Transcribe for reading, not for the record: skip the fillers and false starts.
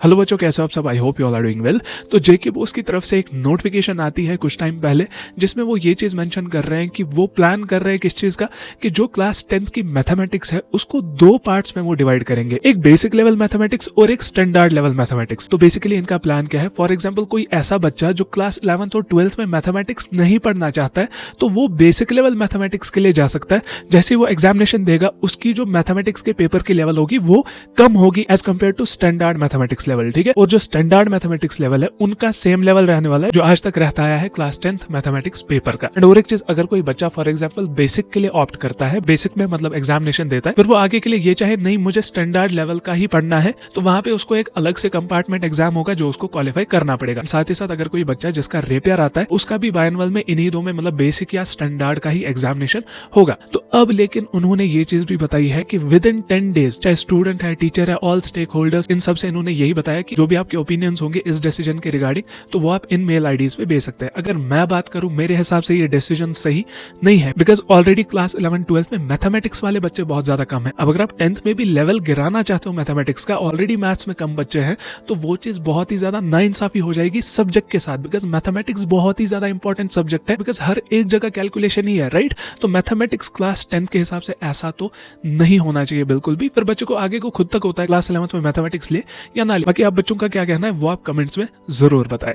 Hello बच्चों, कैसे हो आप सब। I hope you all are doing well. तो जेके बोस की तरफ से एक नोटिफिकेशन आती है कुछ टाइम पहले, जिसमें वो ये चीज मेंशन कर रहे हैं कि वो प्लान कर रहे हैं किस चीज का, कि जो क्लास 10th की मैथमेटिक्स है उसको दो पार्ट्स में वो डिवाइड करेंगे, एक बेसिक लेवल मैथमेटिक्स और एक स्टैंडर्ड लेवल मैथमेटिक्स। तो बेसिकली इनका प्लान क्या है, फॉर एग्जाम्पल कोई ऐसा बच्चा जो क्लास 11th और 12th में मैथमेटिक्स नहीं पढ़ना चाहता है तो वो बेसिक लेवल मैथमेटिक्स के लिए जा सकता है। जैसे वो एग्जामिनेशन देगा उसकी जो मैथमेटिक्स के पेपर की लेवल होगी वो कम होगी as compare to standard mathematics level, ठीक है। और जो स्टैंडर्ड मैथमेटिक्स लेवल है उनका सेम लेवल रहने वाला है जो आज तक रहता आया है क्लास 10th मैथमेटिक्स पेपर का। एंड और एक चीज, अगर कोई बच्चा फॉर एग्जांपल बेसिक के लिए ऑप्ट करता है, बेसिक में मतलब एग्जामिनेशन देता है, फिर वो आगे के लिए ये चाहे नहीं मुझे स्टैंडर्ड लेवल का ही पढ़ना है, तो वहां पे उसको एक अलग से कंपार्टमेंट एग्जाम होगा जो उसको क्वालिफाई करना पड़ेगा। साथ ही साथ अगर कोई बच्चा जिसका रेपियर आता है उसका भी बायनवल में इन्हीं दो में मतलब बेसिक या स्टैंडर्ड का ही एग्जामिनेशन होगा। तो अब लेकिन उन्होंने ये चीज भी बताई है कि विद इन 10 डेज, चाहे स्टूडेंट है, टीचर है, ऑल स्टेक होल्डर्स, इन सबसे इन्होंने यही बताया कि जो भी आपके ओपिनियंस होंगे इस डिसीजन के रिगार्डिंग तो वो आप इन मेल आईडीज पे भेज सकते हैं। अगर मैं बात करूं, मेरे हिसाब से ये डिसीजन सही नहीं है, बिकॉज ऑलरेडी क्लास 11 12th में मैथमेटिक्स वाले बच्चे बहुत ज्यादा कम है। अब अगर आप 10th में भी लेवल गिराना चाहते हो मैथमेटिक्स का, ऑलरेडी मैथ्स में कम बच्चे हैं, तो वो चीज बहुत ही ज्यादा नाइंसाफी हो जाएगी सब्जेक्ट के साथ, बिकॉज मैथमेटिक्स बहुत ही ज्यादा इंपॉर्टेंट सब्जेक्ट है, बिकॉज हर एक जगह कैलकुलेशन ही है, राइट। तो मैथमेटिक्स क्लास 10th के हिसाब से ऐसा तो नहीं होना चाहिए बिल्कुल भी। फिर बच्चे को आगे को खुद तक होता है क्लास 11th में मैथमेटिक्स ले या ना ले। बाकी आप बच्चों का क्या कहना है वो आप कमेंट्स में जरूर बताएं।